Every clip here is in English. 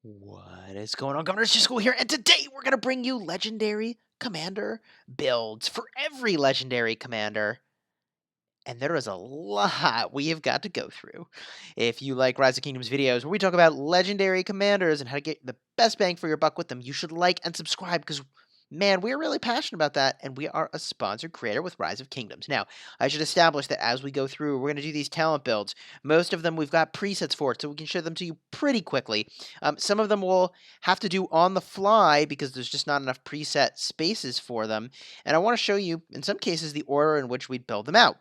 What is going on, Governor Chisgule here, and today we're going to bring you legendary commander builds for every legendary commander. And there is a lot we have got to go through. If you like Rise of Kingdoms videos where we talk about legendary commanders and how to get the best bang for your buck with them, you should like and subscribe because, man, we're really passionate about that, and we are a sponsored creator with Rise of Kingdoms. Now, I should establish that as we go through, we're going to do these talent builds. Most of them we've got presets for it, so we can show them to you pretty quickly. Some of them we'll have to do on the fly because there's just not enough preset spaces for them, and I want to show you, in some cases, the order in which we'd build them out.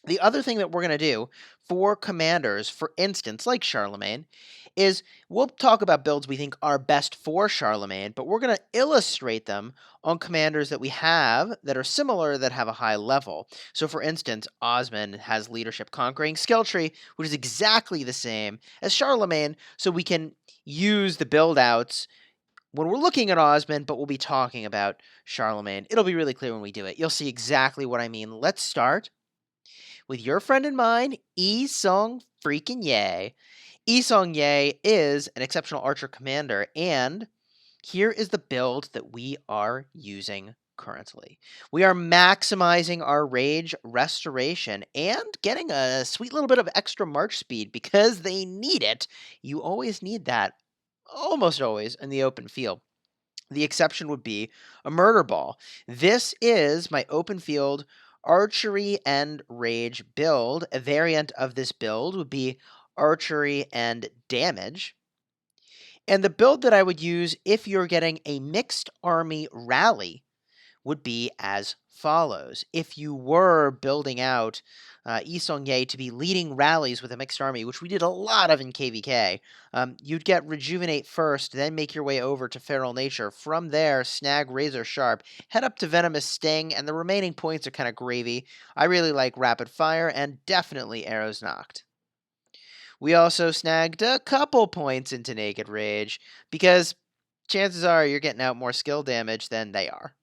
The other thing that we're going to do for commanders, for instance, like Charlemagne, is we'll talk about builds we think are best for Charlemagne, but we're going to illustrate them on commanders that we have that are similar that have a high level. So, for instance, Osman has leadership conquering skill tree, which is exactly the same as Charlemagne, so we can use the build outs when we're looking at Osman, but we'll be talking about Charlemagne. It'll be really clear when we do it. You'll see exactly what I mean. Let's start with your friend and mine, Yi Song freaking Ye. Yi Song Ye is an exceptional archer commander, and here is the build that we are using currently. We are maximizing our rage restoration and getting a sweet little bit of extra march speed because they need it. You always need that, almost always, in the open field. The exception would be a murder ball. This is my open field archery and rage build. A variant of this build would be archery and damage. And the build that I would use if you're getting a mixed army rally would be as follows. If you were building out Yi Song-ye to be leading rallies with a mixed army, which we did a lot of in KVK, you'd get Rejuvenate first, then make your way over to Feral Nature. From there, snag Razor Sharp, head up to Venomous Sting, and the remaining points are kind of gravy. I really like Rapid Fire and definitely Arrows Knocked. We also snagged a couple points into Naked Rage, because chances are you're getting out more skill damage than they are.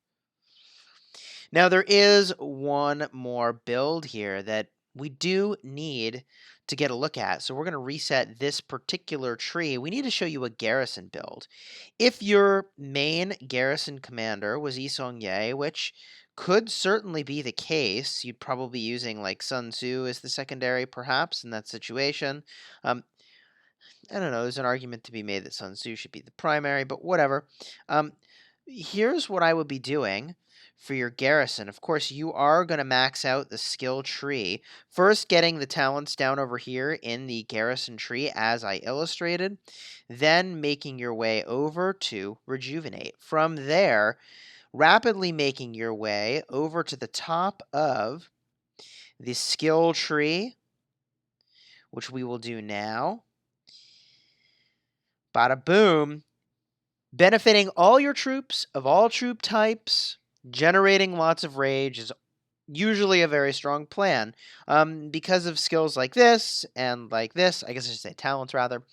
Now, there is one more build here that we do need to get a look at. So we're going to reset this particular tree. We need to show you a garrison build. If your main garrison commander was Yi Song-ye, which could certainly be the case, you'd probably be using like Sun Tzu as the secondary, perhaps, in that situation. I don't know, there's an argument to be made that Sun Tzu should be the primary, but whatever. Here's what I would be doing for your garrison. Of course, you are going to max out the skill tree. First, getting the talents down over here in the garrison tree as I illustrated. Then making your way over to Rejuvenate. From there, rapidly making your way over to the top of the skill tree, which we will do now. Bada boom. Benefiting all your troops of all troop types. Generating lots of rage is usually a very strong plan. Because of skills like this and like this, I guess I should say talents rather,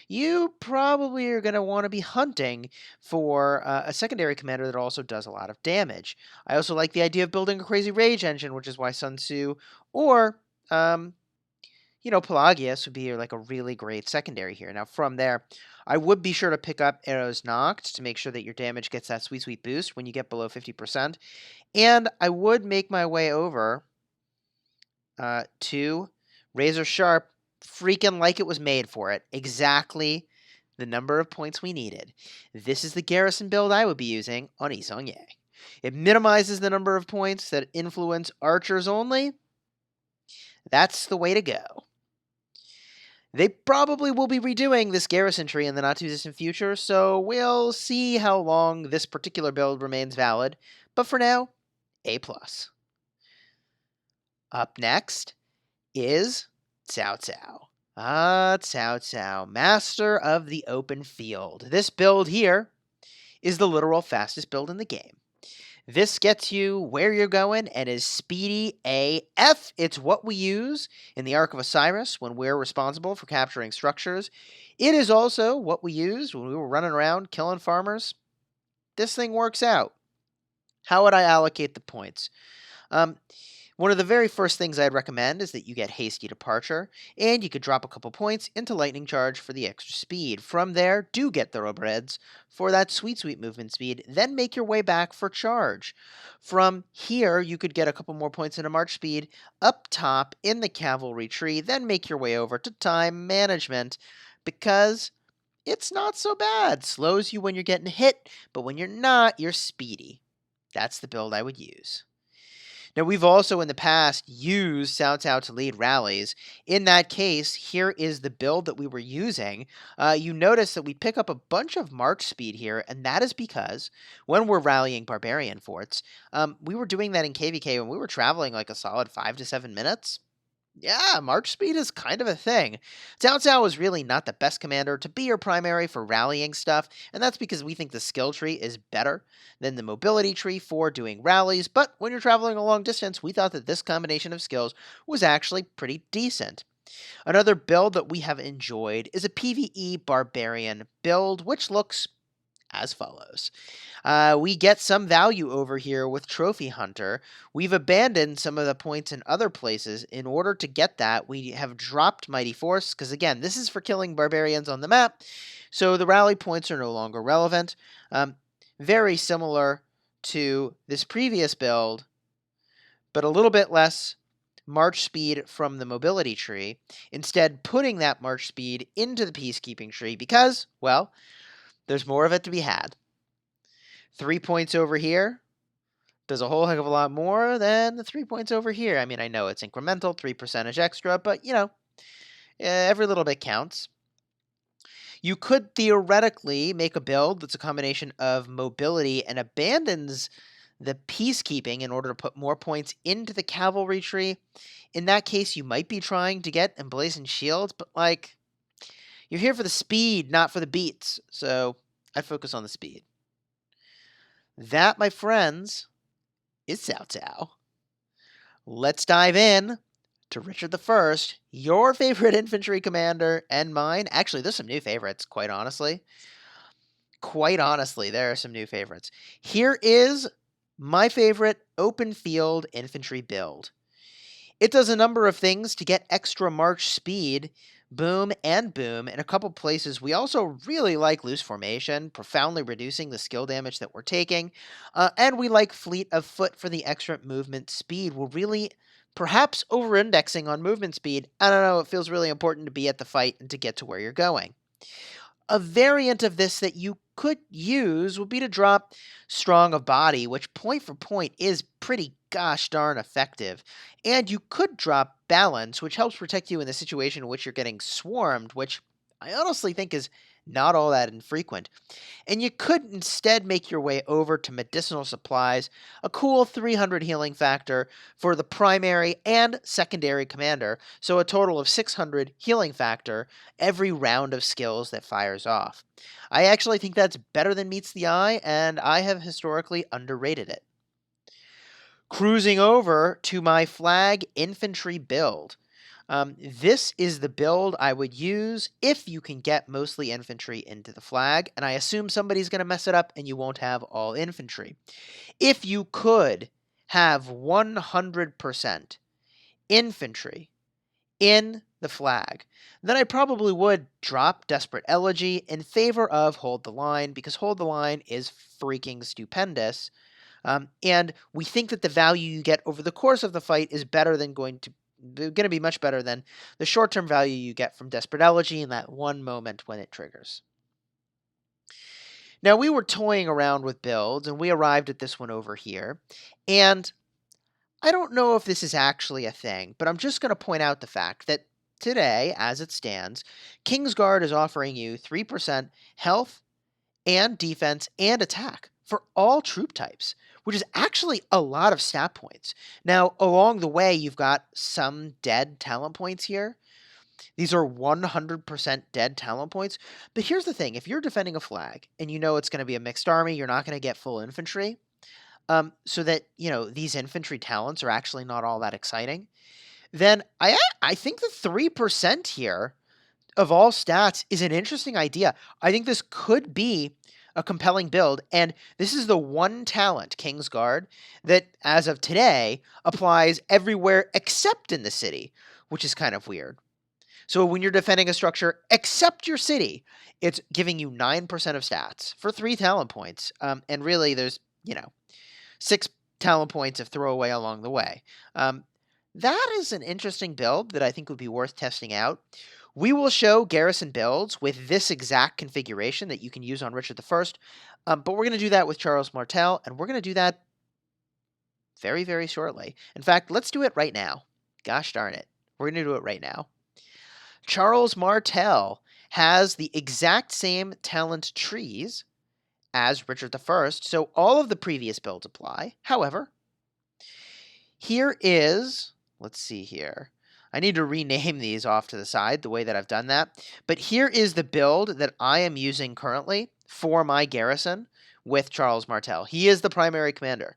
you probably are going to want to be hunting for a secondary commander that also does a lot of damage. I also like the idea of building a crazy rage engine, which is why Sun Tzu or Pelagius would be like a really great secondary here. Now, from there, I would be sure to pick up Arrows Knocked to make sure that your damage gets that sweet, sweet boost when you get below 50%. And I would make my way over to Razor Sharp, freaking like it was made for it. Exactly the number of points we needed. This is the garrison build I would be using on Yi Song-ye. It minimizes the number of points that influence archers only. That's the way to go. They probably will be redoing this garrison tree in the not-too-distant future, so we'll see how long this particular build remains valid. But for now, A+. Up next is Cao Cao. Cao Cao, master of the open field. This build here is the literal fastest build in the game. This gets you where you're going and is speedy AF. It's what we use in the Ark of Osiris when we're responsible for capturing structures. It is also what we used when we were running around killing farmers. This thing works out. How would I allocate the points? One of the very first things I'd recommend is that you get Hasty Departure, and you could drop a couple points into Lightning Charge for the extra speed. From there, do get Thoroughbreds for that sweet movement speed, then make your way back for Charge. From here, you could get a couple more points into March speed up top in the Cavalry tree, then make your way over to Time Management, because it's not so bad. Slows you when you're getting hit, but when you're not, you're speedy. That's the build I would use. Now, we've also in the past used Cao Cao to lead rallies. In that case, here is the build that we were using. You notice that we pick up a bunch of march speed here, and that is because when we're rallying barbarian forts, we were doing that in KVK when we were traveling like a solid 5 to 7 minutes. Yeah, march speed is kind of a thing. Cao Cao is really not the best commander to be your primary for rallying stuff, and that's because we think the skill tree is better than the mobility tree for doing rallies, but when you're traveling a long distance, we thought that this combination of skills was actually pretty decent. Another build that we have enjoyed is a Pve Barbarian Build, which looks as follows. We get some value over here with Trophy Hunter. We've abandoned some of the points in other places. In order to get that, we have dropped Mighty Force, because again, this is for killing barbarians on the map, so the rally points are no longer relevant. Very similar to this previous build, but a little bit less march speed from the mobility tree, instead putting that march speed into the peacekeeping tree because, well, there's more of it to be had. 3 points over here does a whole heck of a lot more than the 3 points over here. I mean, I know it's incremental, 3% extra, but, you know, every little bit counts. You could theoretically make a build that's a combination of mobility and abandons the peacekeeping in order to put more points into the cavalry tree. In that case, you might be trying to get emblazoned shields, but, like, you're here for the speed, not for the beats, so I'd focus on the speed. That, my friends, is Cao Cao. Let's dive in to Richard I, your favorite infantry commander and mine. Actually, there's some new favorites, quite honestly. Quite honestly, there are some new favorites. Here is my favorite open field infantry build. It does a number of things to get extra march speed, boom and boom, in a couple places. We also really like loose formation, profoundly reducing the skill damage that we're taking, and we like fleet of foot for the extra movement speed. We're really perhaps over-indexing on movement speed. I don't know, it feels really important to be at the fight and to get to where you're going. A variant of this that you could use would be to drop Strong of Body, which point for point is pretty gosh darn effective. And you could drop Balance, which helps protect you in the situation in which you're getting swarmed, which I honestly think is not all that infrequent. And you could instead make your way over to Medicinal Supplies, a cool 300 healing factor for the primary and secondary commander, so a total of 600 healing factor every round of skills that fires off. I actually think that's better than meets the eye, and I have historically underrated it. Cruising over to my flag infantry build. This is the build I would use if you can get mostly infantry into the flag, and I assume somebody's going to mess it up and you won't have all infantry. If you could have 100% infantry in the flag, then I probably would drop Desperate Elegy in favor of Hold the Line, because Hold the Line is freaking stupendous. And we think that the value you get over the course of the fight is better than going to be much better than the short-term value you get from Desperate Elegy in that one moment when it triggers. Now, we were toying around with builds, and we arrived at this one over here. And I don't know if this is actually a thing, but I'm just going to point out the fact that today, as it stands, Kingsguard is offering you 3% health and defense and attack for all troop types, which is actually a lot of stat points. Now, along the way, you've got some dead talent points here. These are 100% dead talent points. But here's the thing. If you're defending a flag and you know it's going to be a mixed army, you're not going to get full infantry, so that, you know, these infantry talents are actually not all that exciting, then I think the 3% here of all stats is an interesting idea. I think this could be a compelling build, and this is the one talent, King's Guard, that as of today applies everywhere except in the city, which is kind of weird. So when you're defending a structure except your city, it's giving you 9% of stats for 3 talent points. And really, there's, 6 talent points of throwaway along the way. That is an interesting build that I think would be worth testing out. We will show Garrison builds with this exact configuration that you can use on Richard I, but we're going to do that with Charles Martel, and we're going to do that very, very shortly. In fact, let's do it right now. Gosh darn it. We're going to do it right now. Charles Martel has the exact same talent trees as Richard I, so all of the previous builds apply. However, here is, let's see here. I need to rename these off to the side the way that I've done that. But here is the build that I am using currently for my garrison with Charles Martel. He is the primary commander.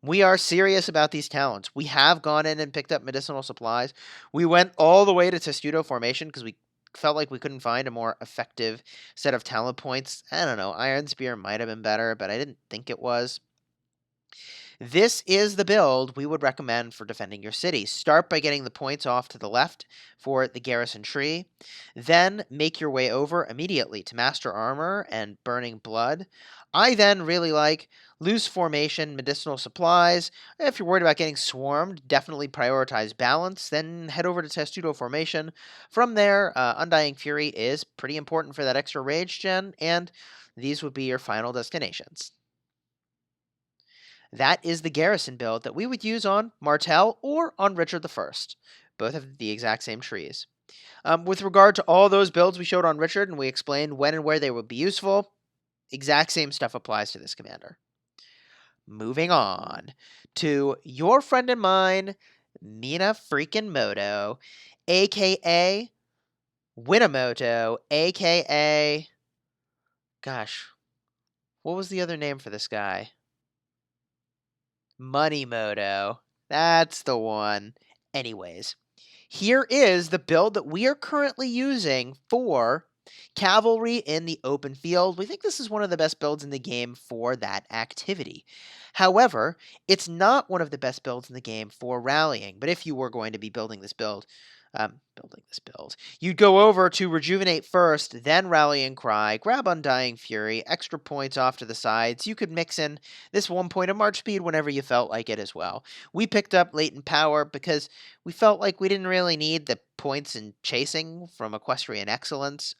We are serious about these talents. We have gone in and picked up medicinal supplies. We went all the way to Testudo Formation because we felt like we couldn't find a more effective set of talent points. I don't know, Iron Spear might have been better, but I didn't think it was. This is the build we would recommend for defending your city. Start by getting the points off to the left for the garrison tree. Then make your way over immediately to Master Armor and Burning Blood. I then really like Loose Formation, Medicinal Supplies. If you're worried about getting swarmed, definitely prioritize Balance. Then head over to Testudo Formation. From there, Undying Fury is pretty important for that extra rage gen, and these would be your final destinations. That is the garrison build that we would use on Martel or on Richard I. Both have the exact same trees. With regard to all those builds we showed on Richard and we explained when and where they would be useful, exact same stuff applies to this commander. Moving on to your friend and mine, Mina freaking Moto, aka Winamoto, aka... Gosh, what was the other name for this guy? Moneymoto. That's the one. Anyways, here is the build that we are currently using for cavalry in the open field. We think this is one of the best builds in the game for that activity. However, it's not one of the best builds in the game for rallying. But if you were going to be building this build, you'd go over to Rejuvenate first, then Rallying Cry, grab Undying Fury, extra points off to the sides. You could mix in this 1 point of March Speed whenever you felt like it as well. We picked up Latent Power because we felt like we didn't really need the points in chasing from Equestrian Excellence.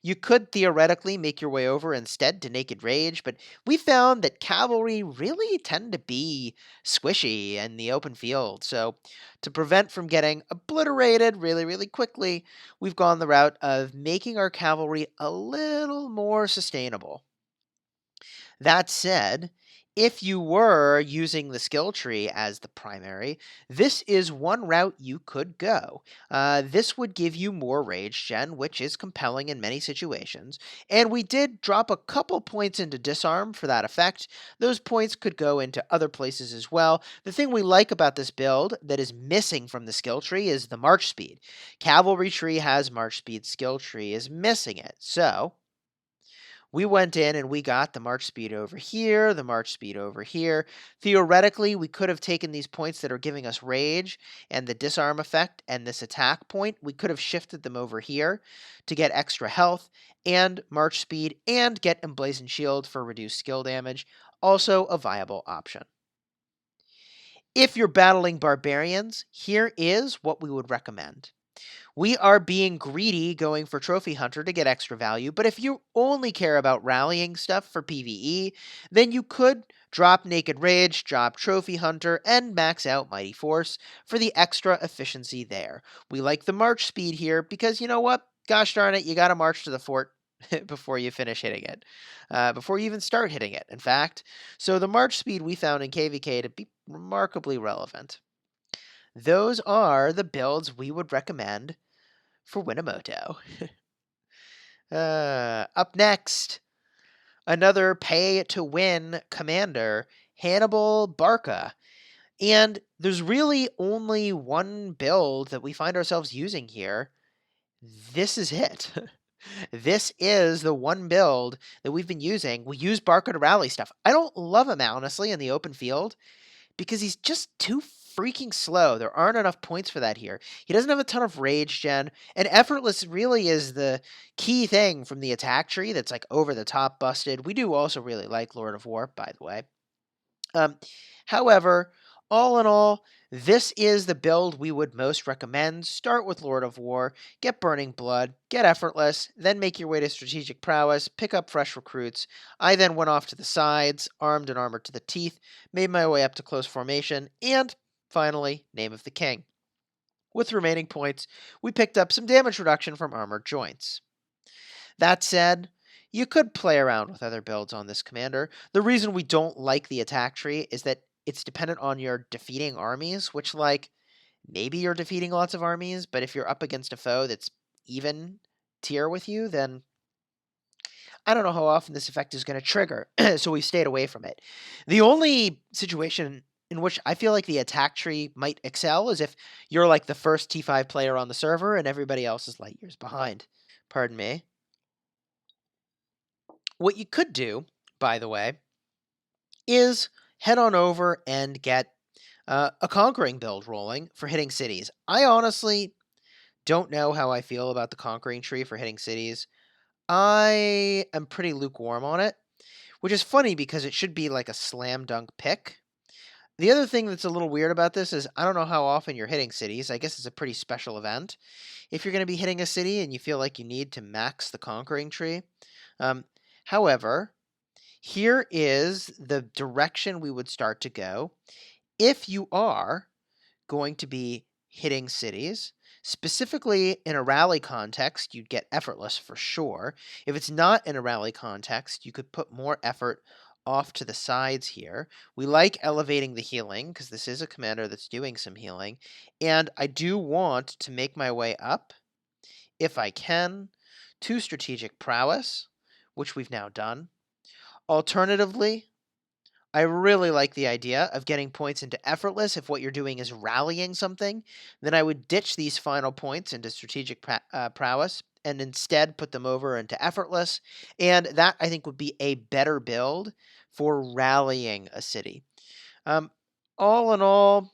You could theoretically make your way over instead to Naked Rage, but we found that cavalry really tend to be squishy in the open field, so to prevent from getting obliterated really, really quickly, we've gone the route of making our cavalry a little more sustainable. That said, if you were using the skill tree as the primary, this is one route you could go. This would give you more rage gen, which is compelling in many situations. And we did drop a couple points into disarm for that effect. Those points could go into other places as well. The thing we like about this build that is missing from the skill tree is the march speed. Cavalry tree has march speed, skill tree is missing it. So we went in and we got the march speed over here, the march speed over here. Theoretically, we could have taken these points that are giving us rage and the disarm effect and this attack point. We could have shifted them over here to get extra health and march speed and get Emblazoned Shield for reduced skill damage. Also a viable option. If you're battling barbarians, here is what we would recommend. We are being greedy going for Trophy Hunter to get extra value, but if you only care about rallying stuff for PvE, then you could drop Naked Rage, drop Trophy Hunter, and max out Mighty Force for the extra efficiency there. We like the march speed here because, you know what? Gosh darn it, you gotta march to the fort before you finish hitting it. Before you even start hitting it, in fact. So the march speed we found in KVK to be remarkably relevant. Those are the builds we would recommend for Winamoto. Up next, another pay-to-win commander, Hannibal Barca. And there's really only one build that we find ourselves using here. This is it. This is the one build that we've been using. We use Barca to rally stuff. I don't love him, honestly, in the open field because he's just too freaking slow. There aren't enough points for that here. He doesn't have a ton of rage gen, and effortless really is the key thing from the attack tree that's like over the top busted. We do also really like Lord of War, by the way. Um, However, all in all, this is the build we would most recommend. Start with Lord of War, get Burning Blood, get Effortless, then make your way to Strategic Prowess, pick up fresh recruits. I then went off to the sides, armed and armored to the teeth, made my way up to Close Formation, and finally, Name of the King. With remaining points, we picked up some damage reduction from Armored Joints. That said, you could play around with other builds on this commander. The reason we don't like the attack tree is that it's dependent on your defeating armies, which, like, maybe you're defeating lots of armies, but if you're up against a foe that's even tier with you, then I don't know how often this effect is going to trigger, so we stayed away from it. The only situation in which I feel like the attack tree might excel is if you're like the first T5 player on the server and everybody else is light years behind. Pardon me. What you could do, by the way, is head on over and get a conquering build rolling for hitting cities. I honestly don't know how I feel about the conquering tree for hitting cities. I am pretty lukewarm on it, which is funny because it should be like a slam dunk pick. The other thing that's a little weird about this is I don't know how often you're hitting cities. I guess it's a pretty special event. If you're going to be hitting a city and you feel like you need to max the conquering tree. However, here is the direction we would start to go if you are going to be hitting cities. Specifically in a rally context, you'd get effortless for sure. If it's not in a rally context, you could put more effort off to the sides here. We like elevating the healing because this is a commander that's doing some healing. And I do want to make my way up, if I can, to strategic prowess, which we've now done. Alternatively, I really like the idea of getting points into effortless if what you're doing is rallying something. Then I would ditch these final points into strategic prowess and instead put them over into effortless. And that, I think, would be a better build for rallying a city. All in all,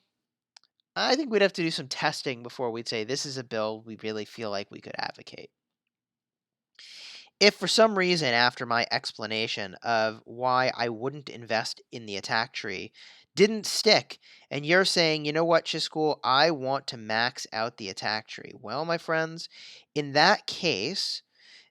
I think we'd have to do some testing before we'd say this is a build we really feel like we could advocate. If for some reason, after my explanation of why I wouldn't invest in the attack tree didn't stick, and you're saying, you know what, Chisgule, I want to max out the attack tree. Well, my friends, in that case,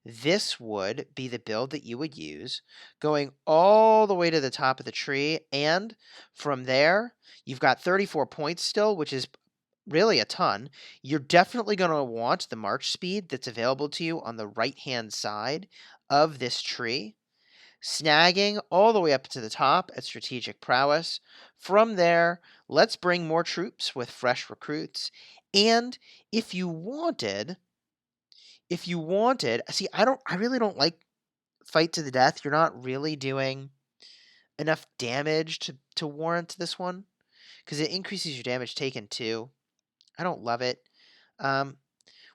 this would be the build that you would use, going all the way to the top of the tree, and from there, you've got 34 points still, which is really a ton. You're definitely going to want the march speed that's available to you on the right-hand side of this tree, snagging all the way up to the top at strategic prowess. From there, let's bring more troops with fresh recruits. And if you wanted, see, I really don't like fight to the death. You're not really doing enough damage to warrant this one because it increases your damage taken too. I don't love it.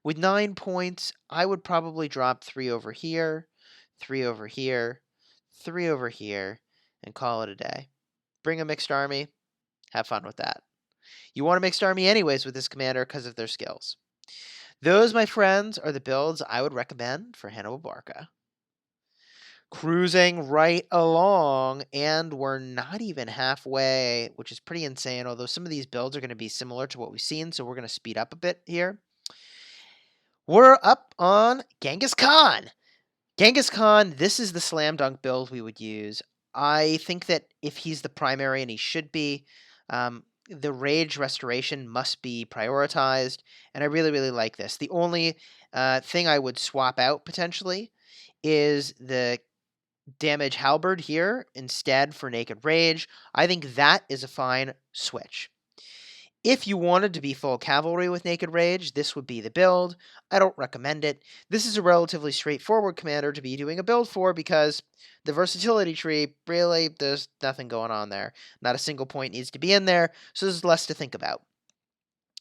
With 9 points, I would probably drop 3 over here, 3 over here, 3 over here, and call it a day. Bring a mixed army. Have fun with that. You want a mixed army anyways with this commander because of their skills. Those, my friends, are the builds I would recommend for Hannibal Barca. Cruising right along, and we're not even halfway, which is pretty insane, although some of these builds are going to be similar to what we've seen, so we're going to speed up a bit here. We're up on Genghis Khan. Genghis Khan, this is the slam dunk build we would use. I think that if he's the primary, and he should be, the rage restoration must be prioritized, and I really, really like this. The only thing I would swap out potentially is the damage halberd here instead for naked rage. I think that is a fine switch. If you wanted to be full cavalry with naked rage, this would be the build. I don't recommend it. This is a relatively straightforward commander to be doing a build for because the versatility tree, really, there's nothing going on there. Not a single point needs to be in there, so there's less to think about.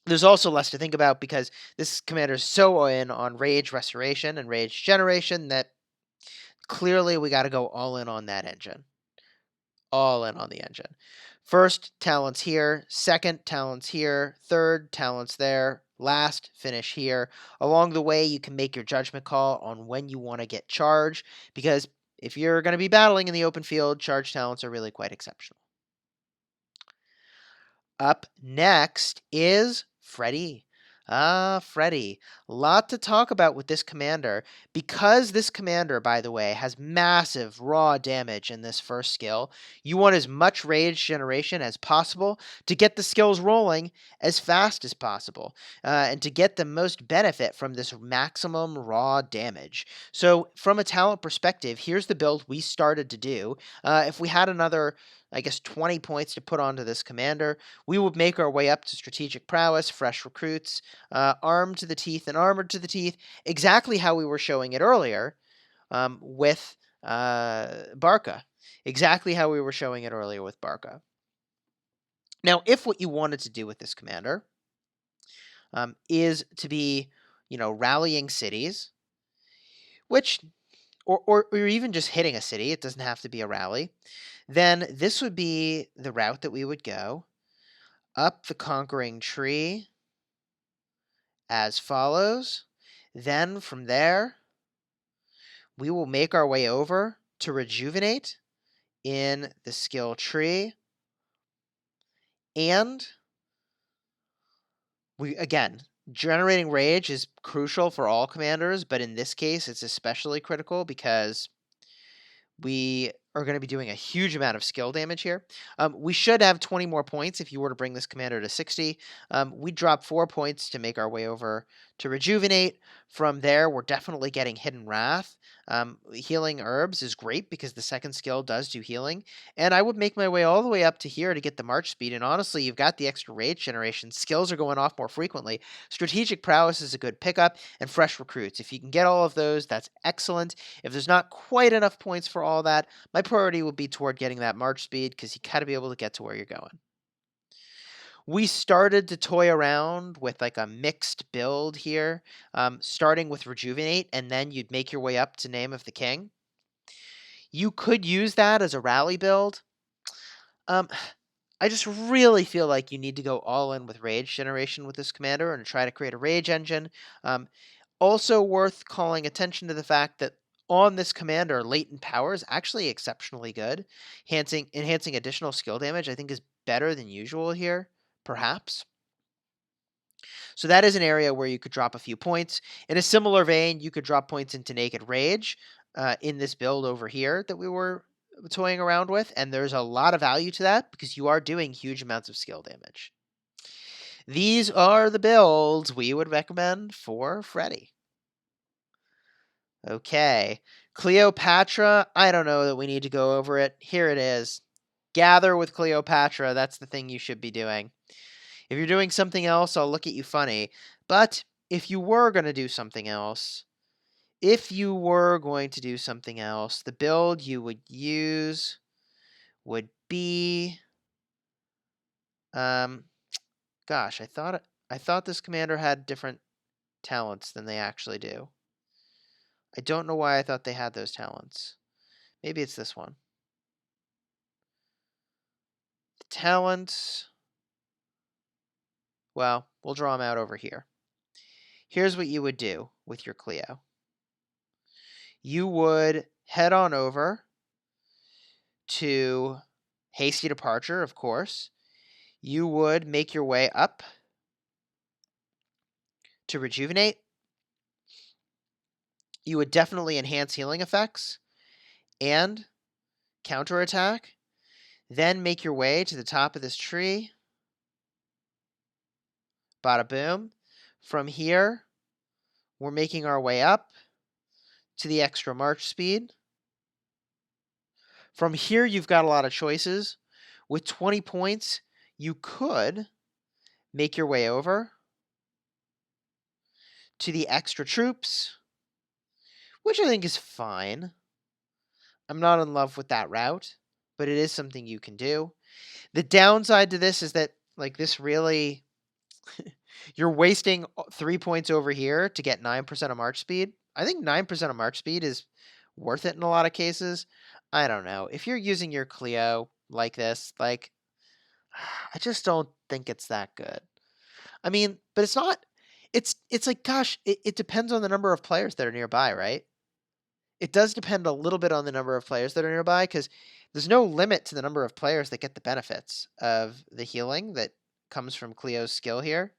There's also less to think about because this commander is so in on rage restoration and rage generation that clearly we got to go all in on that engine. All in on the engine. First, talents here. Second, talents here. Third, talents there. Last, finish here. Along the way, you can make your judgment call on when you want to get charge, because if you're going to be battling in the open field, charge talents are really quite exceptional. Up next is Freddy. Freddy. A lot to talk about with this commander. Because this commander, by the way, has massive raw damage in this first skill, you want as much rage generation as possible to get the skills rolling as fast as possible, and to get the most benefit from this maximum raw damage. So, from a talent perspective, here's the build we started to do. If we had another, I guess, 20 points to put onto this commander, we would make our way up to strategic prowess, fresh recruits, armed to the teeth and armored to the teeth, exactly how we were showing it earlier with Barca. Exactly how we were showing it earlier with Barca. Now, if what you wanted to do with this commander is to be, rallying cities, which, or even just hitting a city, it doesn't have to be a rally, then this would be the route that we would go. Up the conquering tree as follows. Then from there, we will make our way over to rejuvenate in the skill tree. And again, generating rage is crucial for all commanders, but in this case, it's especially critical because we are going to be doing a huge amount of skill damage here. We should have 20 more points if you were to bring this commander to 60. We drop 4 points to make our way over to rejuvenate. From there, we're definitely getting Hidden Wrath. Healing herbs is great because the second skill does do healing. And I would make my way all the way up to here to get the march speed. And honestly, you've got the extra rage generation. Skills are going off more frequently. Strategic prowess is a good pickup, and fresh recruits. If you can get all of those, that's excellent. If there's not quite enough points for all that, my priority would be toward getting that march speed because you got to be able to get to where you're going. We started to toy around with like a mixed build here, starting with rejuvenate, and then you'd make your way up to name of the king. You could use that as a rally build. I just really feel like you need to go all in with rage generation with this commander and try to create a rage engine. Also worth calling attention to the fact that on this commander, latent power is actually exceptionally good. Enhancing additional skill damage, I think, is better than usual here, perhaps. So that is an area where you could drop a few points. In a similar vein, you could drop points into Naked Rage in this build over here that we were toying around with, and there's a lot of value to that because you are doing huge amounts of skill damage. These are the builds we would recommend for Freddy. Okay. Cleopatra, I don't know that we need to go over it. Here it is. Gather with Cleopatra. That's the thing you should be doing. If you're doing something else, I'll look at you funny. But if you were going to do something else, the build you would use would be, gosh, I thought this commander had different talents than they actually do. I don't know why I thought they had those talents. Maybe it's this one. The talents, well, we'll draw them out over here. Here's what you would do with your Cleo. You would head on over to Hasty Departure, of course. You would make your way up to Rejuvenate. You would definitely enhance healing effects and counterattack. Then make your way to the top of this tree. Bada boom. From here, we're making our way up to the extra march speed. From here, you've got a lot of choices. With 20 points, you could make your way over to the extra troops, which I think is fine. I'm not in love with that route, but it is something you can do. The downside to this is that, like, this really You're wasting 3 points over here to get 9% of march speed. I think 9% of march speed is worth it in a lot of cases. I don't know. If you're using your Cleo like this, like, I just don't think it's that good. I mean, but it's not. It's like, gosh, it depends on the number of players that are nearby, right? It does depend a little bit on the number of players that are nearby, because there's no limit to the number of players that get the benefits of the healing that comes from Cleo's skill here.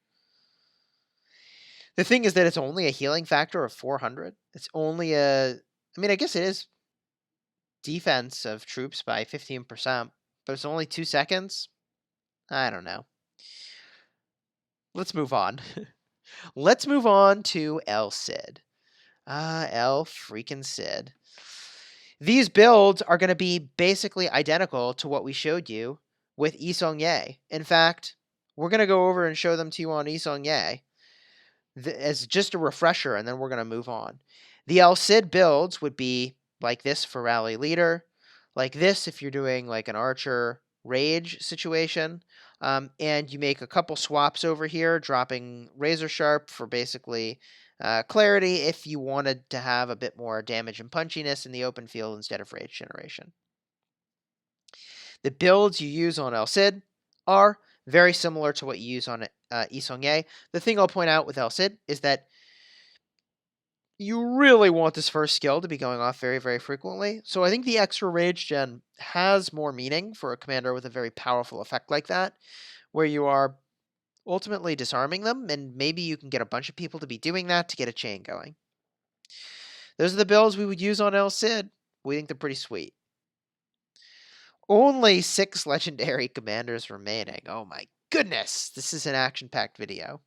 The thing is that it's only a healing factor of 400. It's only I mean, I guess it is defense of troops by 15%, but it's only 2 seconds. I don't know. Let's move on. Let's move on to El Cid. El freaking Cid. These builds are going to be basically identical to what we showed you with Yi Seong-Ye. In fact, we're going to go over and show them to you on Yi Seong-Ye as just a refresher, and then we're going to move on. The El Cid builds would be like this for Rally Leader, like this if you're doing like an Archer Rage situation, and you make a couple swaps over here, dropping Razor Sharp for basically Clarity if you wanted to have a bit more damage and punchiness in the open field instead of Rage Generation. The builds you use on El Cid are very similar to what you use on Yi Seong-Ye. The thing I'll point out with El Cid is that you really want this first skill to be going off very, very frequently. So I think the extra Rage Gen has more meaning for a commander with a very powerful effect like that, where you are ultimately disarming them, and maybe you can get a bunch of people to be doing that to get a chain going. Those are the builds we would use on El Cid. We think they're pretty sweet. Only 6 legendary commanders remaining. Oh my goodness, this is an action-packed video.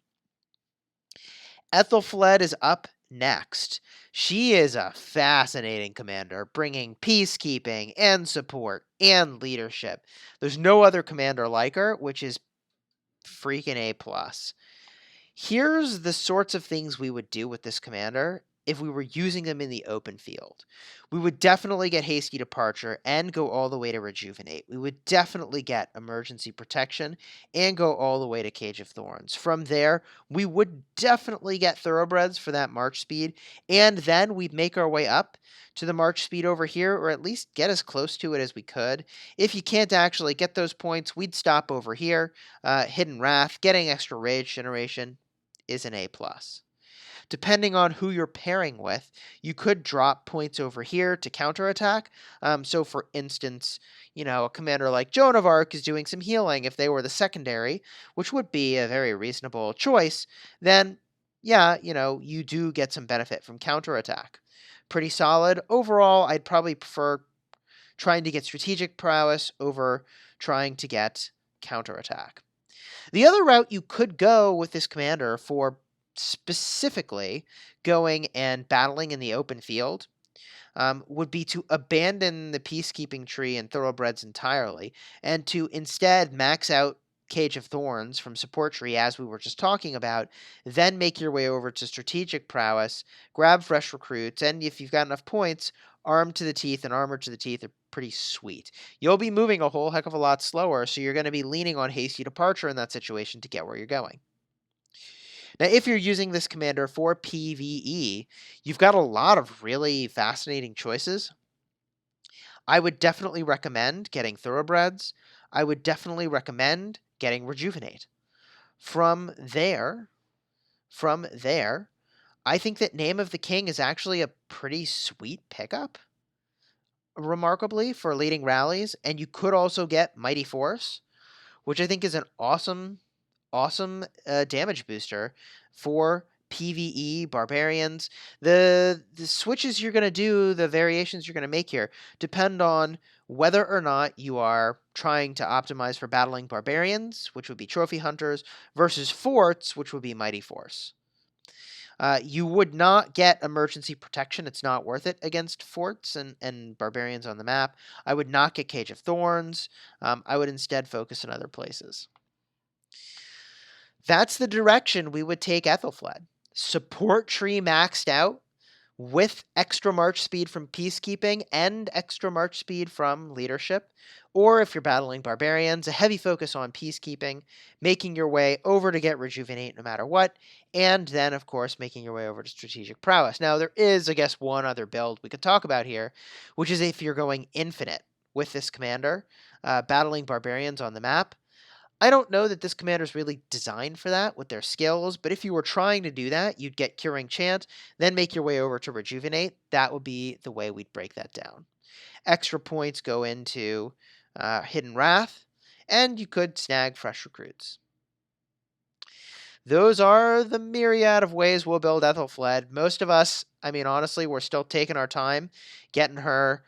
Ethelfled is up next. She is a fascinating commander, bringing peacekeeping and support and leadership. There's no other commander like her, which is freaking A+. Here's the sorts of things we would do with this commander if we were using them in the open field. We would definitely get Hasty Departure and go all the way to Rejuvenate. We would definitely get Emergency Protection and go all the way to Cage of Thorns. From there, we would definitely get Thoroughbreds for that March speed, and then we'd make our way up to the March speed over here, or at least get as close to it as we could. If you can't actually get those points, we'd stop over here. Hidden Wrath, getting extra Rage Generation is an A+. Depending on who you're pairing with, you could drop points over here to counterattack. So for instance, a commander like Joan of Arc is doing some healing if they were the secondary, which would be a very reasonable choice, then yeah, you do get some benefit from counterattack. Pretty solid. Overall, I'd probably prefer trying to get strategic prowess over trying to get counterattack. The other route you could go with this commander for specifically going and battling in the open field would be to abandon the peacekeeping tree and thoroughbreds entirely, and to instead max out Cage of Thorns from support tree as we were just talking about, then make your way over to strategic prowess, grab fresh recruits, and if you've got enough points, armed to the teeth and armored to the teeth are pretty sweet. You'll be moving a whole heck of a lot slower, so you're going to be leaning on Hasty Departure in that situation to get where you're going. Now, if you're using this commander for PvE, you've got a lot of really fascinating choices. I would definitely recommend getting Thoroughbreds. I would definitely recommend getting Rejuvenate. From there, I think that Name of the King is actually a pretty sweet pickup, remarkably, for leading rallies. And you could also get Mighty Force, which I think is an awesome damage booster for PvE barbarians. The switches you're going to do, the variations you're going to make here, depend on whether or not you are trying to optimize for battling barbarians, which would be trophy hunters, versus forts, which would be Mighty Force. You would not get emergency protection. It's not worth it against forts and barbarians on the map. I would not get Cage of Thorns. I would instead focus in other places. That's the direction we would take Ethelfled. Support tree maxed out with extra march speed from peacekeeping and extra march speed from leadership. Or if you're battling barbarians, a heavy focus on peacekeeping, making your way over to get rejuvenate no matter what, and then, of course, making your way over to strategic prowess. Now, there is, I guess, one other build we could talk about here, which is if you're going infinite with this commander, battling barbarians on the map. I don't know that this commander is really designed for that with their skills, but if you were trying to do that, you'd get Curing Chant, then make your way over to Rejuvenate. That would be the way we'd break that down. Extra points go into Hidden Wrath, and you could snag fresh recruits. Those are the myriad of ways we'll build Ethelfled. Most of us, I mean, honestly, we're still taking our time getting her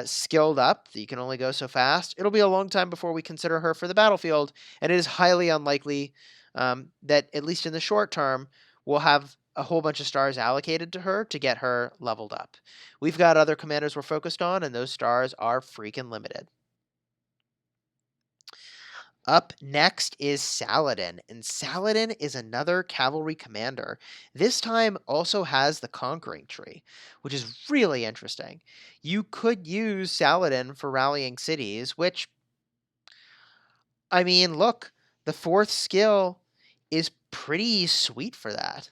skilled up. You can only go so fast. It'll be a long time before we consider her for the battlefield, and it is highly unlikely that, at least in the short term, we'll have a whole bunch of stars allocated to her to get her leveled up. We've got other commanders we're focused on, and those stars are freaking limited. Up next is Saladin, and Saladin is another cavalry commander. This time also has the Conquering Tree, which is really interesting. You could use Saladin for rallying cities, which, I mean, look, the 4th skill is pretty sweet for that.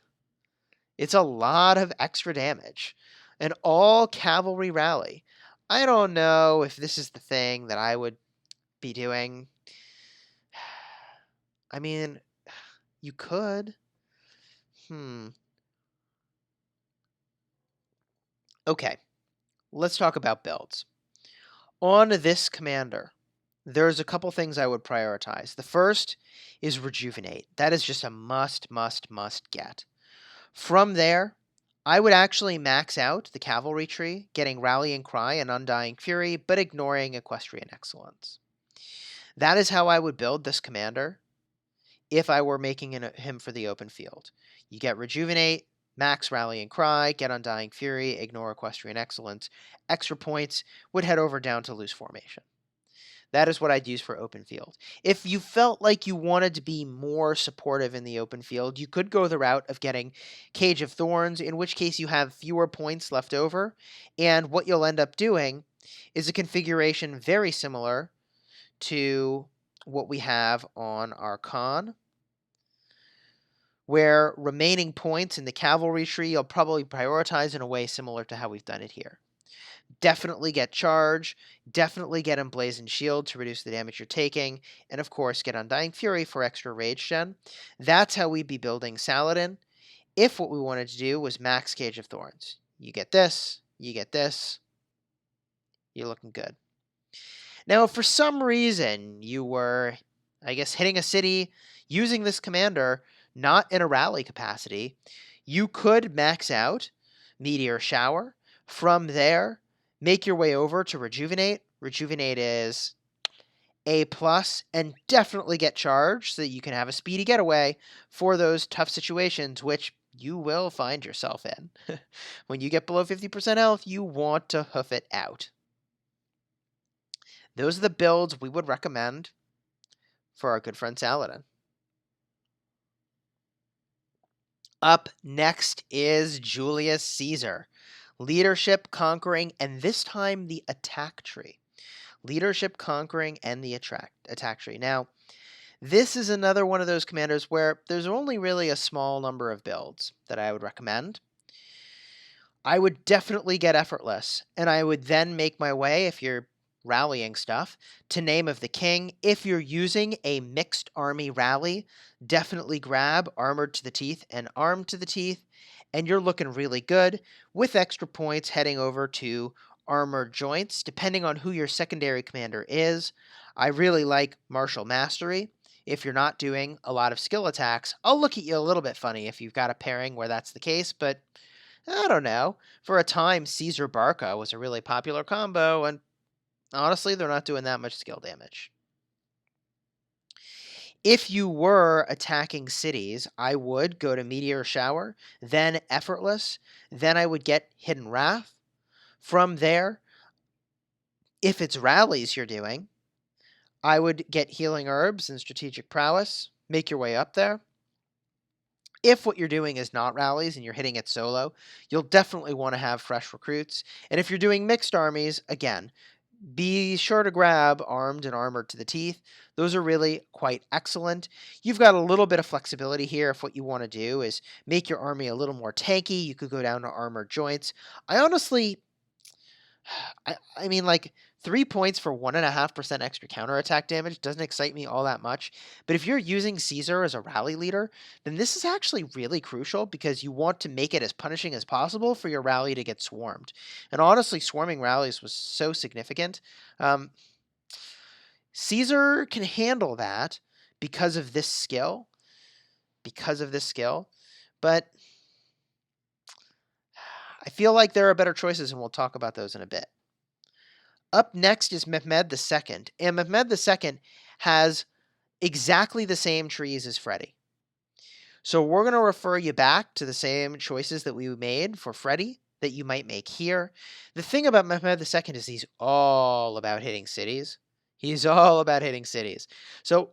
It's a lot of extra damage. An all cavalry rally. I don't know if this is the thing that I would be doing. I mean, you could. Okay, let's talk about builds. On this commander, there's a couple things I would prioritize. The first is Rejuvenate. That is just a must get. From there, I would actually max out the cavalry tree, getting Rallying Cry and Undying Fury, but ignoring Equestrian Excellence. That is how I would build this commander if I were making him for the open field. You get Rejuvenate, max Rallying Cry, get Undying Fury, ignore Equestrian Excellence. Extra points would head over down to Loose Formation. That is what I'd use for open field. If you felt like you wanted to be more supportive in the open field, you could go the route of getting Cage of Thorns, in which case you have fewer points left over, and what you'll end up doing is a configuration very similar to what we have on our Khan, where remaining points in the cavalry tree you'll probably prioritize in a way similar to how we've done it here. Definitely get Charge, definitely get Emblazoned Shield to reduce the damage you're taking, and of course get Undying Fury for extra rage gen. That's how we'd be building Saladin if what we wanted to do was max Cage of Thorns. You get this, you're looking good. Now, if for some reason you were, I guess, hitting a city using this commander, not in a rally capacity, you could max out Meteor Shower. From there, make your way over to Rejuvenate. Rejuvenate is A+, and definitely get Charge so that you can have a speedy getaway for those tough situations, which you will find yourself in. When you get below 50% health, you want to hoof it out. Those are the builds we would recommend for our good friend Saladin. Up next is Julius Caesar. Leadership, Conquering, and this time the Attack Tree. Leadership, Conquering, and the Attack Tree. Now, this is another one of those commanders where there's only really a small number of builds that I would recommend. I would definitely get Effortless, and I would then make my way, if you're rallying stuff, to Name of the King. If you're using a mixed army rally, definitely grab Armored to the Teeth and Armed to the Teeth, and you're looking really good, with extra points heading over to Armored Joints, depending on who your secondary commander is. I really like Martial Mastery. If you're not doing a lot of skill attacks, I'll look at you a little bit funny if you've got a pairing where that's the case, but I don't know. For a time, Caesar Barca was a really popular combo, and honestly, they're not doing that much skill damage. If you were attacking cities, I would go to Meteor Shower, then Effortless, then I would get Hidden Wrath. From there, if it's rallies you're doing, I would get Healing Herbs and Strategic Prowess, make your way up there. If what you're doing is not rallies and you're hitting it solo, you'll definitely want to have fresh recruits. And if you're doing mixed armies, again, be sure to grab armed and armored to the teeth. Those are really quite excellent. You've got a little bit of flexibility here if what you want to do is make your army a little more tanky. You could go down to armored joints. I honestly, I mean, like 3 points for 1.5% extra counterattack damage doesn't excite me all that much. But if you're using Caesar as a rally leader, then this is actually really crucial because you want to make it as punishing as possible for your rally to get swarmed. And honestly, swarming rallies was so significant. Caesar can handle that because of this skill. But I feel like there are better choices, and we'll talk about those in a bit. Up next is Mehmed II, and Mehmed II has exactly the same trees as Freddy. So we're going to refer you back to the same choices that we made for Freddy that you might make here. The thing about Mehmed II is he's all about hitting cities. He's all about hitting cities. So,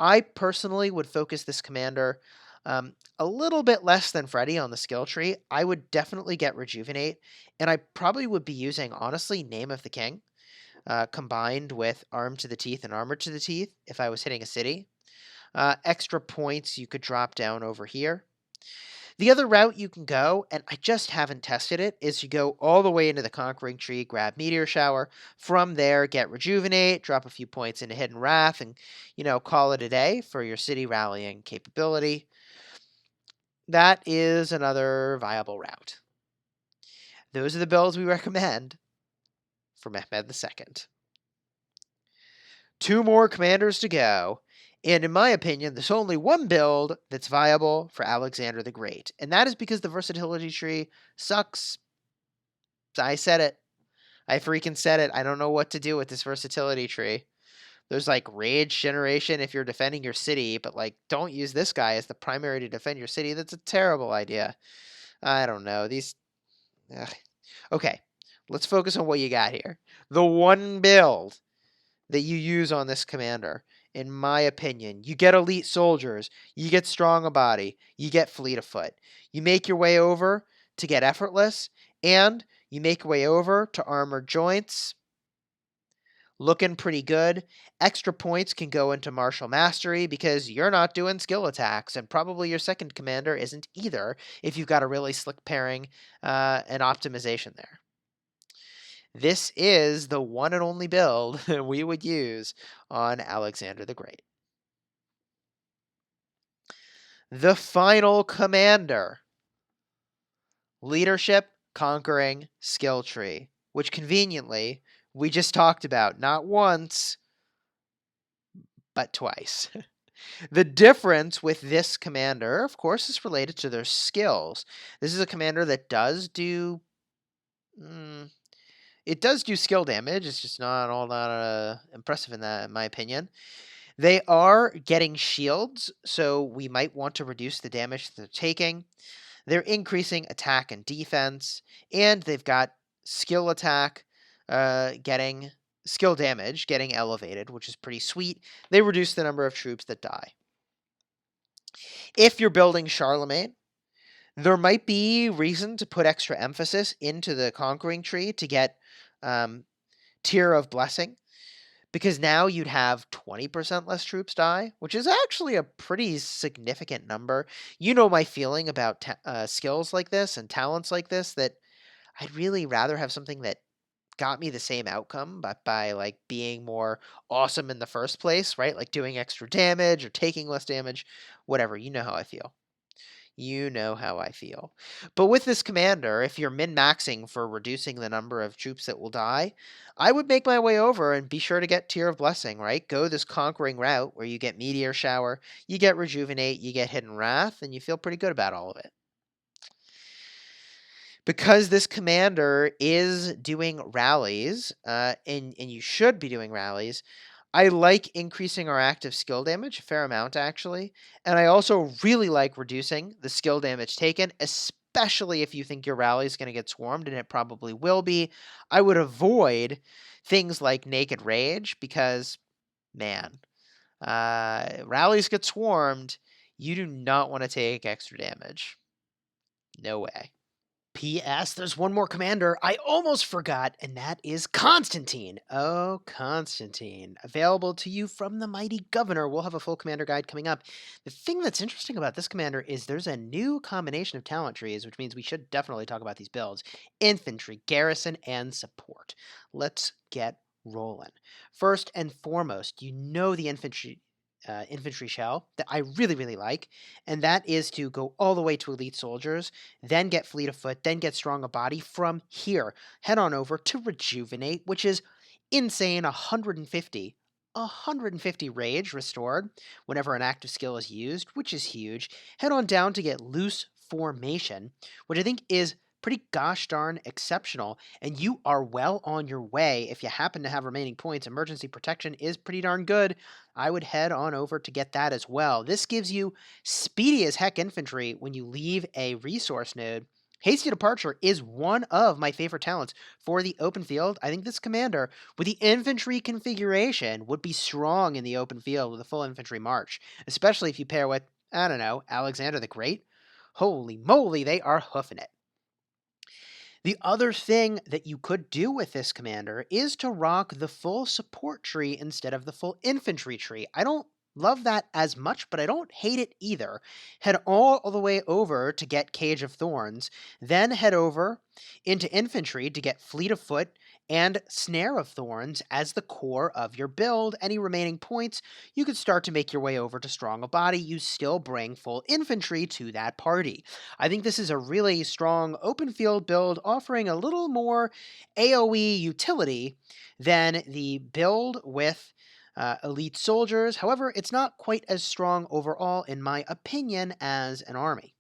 I personally would focus this commander a little bit less than Freddy on the skill tree. I would definitely get Rejuvenate, and I probably would be using, honestly, Name of the King. Combined with Armed to the Teeth and Armored to the Teeth if I was hitting a city. Extra points you could drop down over here. The other route you can go, and I just haven't tested it, is you go all the way into the Conquering Tree, grab Meteor Shower. From there, get Rejuvenate, drop a few points into Hidden Wrath, and, call it a day for your city rallying capability. That is another viable route. Those are the builds we recommend for Mehmed II. 2 more commanders to go, and in my opinion, there's only one build that's viable for Alexander the Great, and that is because the versatility tree sucks. I said it. I freaking said it. I don't know what to do with this versatility tree. There's like Rage Generation if you're defending your city, but don't use this guy as the primary to defend your city. That's a terrible idea. I don't know. Ugh. Okay, let's focus on what you got here. The one build that you use on this commander, in my opinion. You get elite soldiers, you get strong of body, you get fleet of foot. You make your way over to get effortless, and you make your way over to armored joints. Looking pretty good. Extra points can go into martial mastery because you're not doing skill attacks, and probably your second commander isn't either if you've got a really slick pairing and optimization there. This is the one and only build we would use on Alexander the Great. The final commander. Leadership, conquering, skill tree, which conveniently we just talked about not once, but twice. The difference with this commander, of course, is related to their skills. This is a commander that does do... It does do skill damage. It's just not all that impressive in my opinion. They are getting shields, so we might want to reduce the damage that they're taking. They're increasing attack and defense, and they've got skill attack getting skill damage getting elevated, which is pretty sweet. They reduce the number of troops that die. If you're building Charlemagne, there might be reason to put extra emphasis into the conquering tree to get Tier of Blessing, because now you'd have 20% less troops die, which is actually a pretty significant number. You know my feeling about skills like this and talents like this, that I'd really rather have something that got me the same outcome, but by being more awesome in the first place, right? Like doing extra damage or taking less damage, whatever. You know how I feel. You know how I feel. But with this commander, if you're min-maxing for reducing the number of troops that will die, I would make my way over and be sure to get Tier of Blessing, right? Go this conquering route where you get Meteor Shower, you get Rejuvenate, you get Hidden Wrath, and you feel pretty good about all of it. Because this commander is doing rallies, and you should be doing rallies, I like increasing our active skill damage, a fair amount actually, and I also really like reducing the skill damage taken, especially if you think your rally is going to get swarmed, and it probably will be. I would avoid things like Naked Rage because, man, rallies get swarmed, You do not want to take extra damage. No way. P.S. There's one more commander I almost forgot, and that is Constantine. Oh, Constantine. Available to you from the mighty governor. We'll have a full commander guide coming up. The thing that's interesting about this commander is there's a new combination of talent trees, which means we should definitely talk about these builds. Infantry, garrison, and support. Let's get rolling. First and foremost, you know the infantry shell that I really, really like, and that is to go all the way to elite soldiers, then get fleet of foot, then get strong of body. From here, head on over to rejuvenate, which is insane. 150 rage restored whenever an active skill is used, which is huge. Head on down to get loose formation, which I think is pretty gosh darn exceptional, and you are well on your way. If you happen to have remaining points, emergency protection is pretty darn good. I would head on over to get that as well. This gives you speedy as heck infantry when you leave a resource node. Hasty Departure is one of my favorite talents for the open field. I think this commander, with the infantry configuration, would be strong in the open field with a full infantry march, especially if you pair with, I don't know, Alexander the Great. Holy moly, they are hoofing it. The other thing that you could do with this commander is to rock the full support tree instead of the full infantry tree. I don't love that as much, but I don't hate it either. Head all the way over to get Cage of Thorns, then head over into infantry to get Fleet of Foot and Snare of Thorns as the core of your build. Any remaining points, you could start to make your way over to Strong of Body. You still bring full infantry to that party. I think this is a really strong open field build offering a little more AoE utility than the build with elite soldiers. However, it's not quite as strong overall, in my opinion, as an army.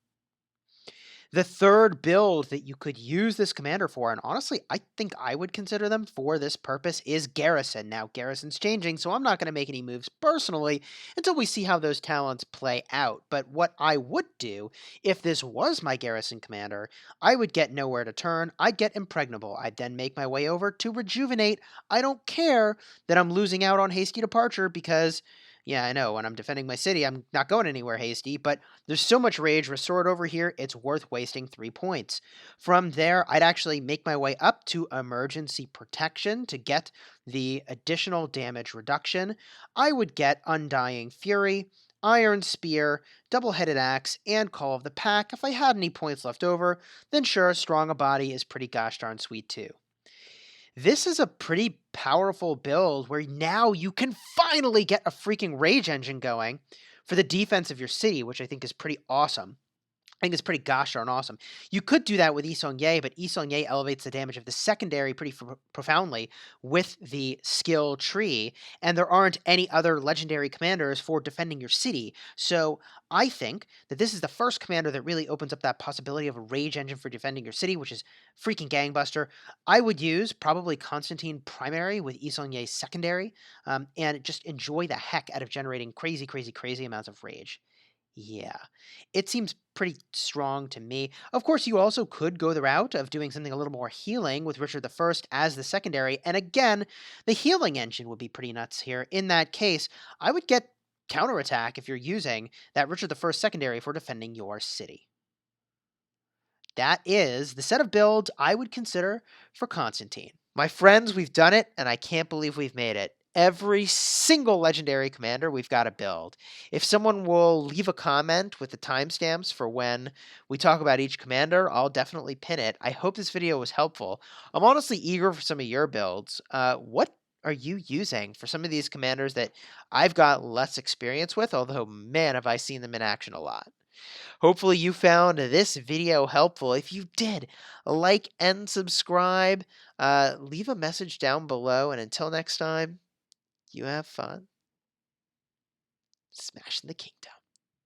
The third build that you could use this commander for, and honestly, I think I would consider them for this purpose, is Garrison. Now, Garrison's changing, so I'm not going to make any moves personally until we see how those talents play out. But what I would do, if this was my Garrison commander, I would get Nowhere to Turn, I'd get Impregnable, I'd then make my way over to Rejuvenate. I don't care that I'm losing out on Hasty Departure because... yeah, I know, when I'm defending my city, I'm not going anywhere hasty, but there's so much rage restored over here, it's worth wasting 3 points. From there, I'd actually make my way up to Emergency Protection to get the additional damage reduction. I would get Undying Fury, Iron Spear, Double-Headed Axe, and Call of the Pack. If I had any points left over, then sure, Strong a Body is pretty gosh darn sweet too. This is a pretty powerful build where now you can finally get a freaking rage engine going for the defense of your city, which I think is pretty awesome. I think it's pretty gosh darn awesome. You could do that with Yi Seong-Gye, but Yi Seong-Gye elevates the damage of the secondary pretty profoundly with the skill tree, and there aren't any other legendary commanders for defending your city. So I think that this is the first commander that really opens up that possibility of a rage engine for defending your city, which is freaking gangbuster. I would use probably Constantine primary with Yi Seong-Gye secondary, and just enjoy the heck out of generating crazy, crazy, crazy amounts of rage. Yeah, it seems pretty strong to me. Of course, you also could go the route of doing something a little more healing with Richard I as the secondary, and again, the healing engine would be pretty nuts here. In that case, I would get counterattack if you're using that Richard I secondary for defending your city. That is the set of builds I would consider for Constantine. My friends, we've done it, and I can't believe we've made it. Every single legendary commander we've got to build. If someone will leave a comment with the timestamps for when we talk about each commander, I'll definitely pin it. I hope this video was helpful. I'm honestly eager for some of your builds. What are you using for some of these commanders that I've got less experience with, although, man, have I seen them in action a lot. Hopefully you found this video helpful. If you did, like and subscribe. Leave a message down below, and until next time, you have fun smashing the kingdom.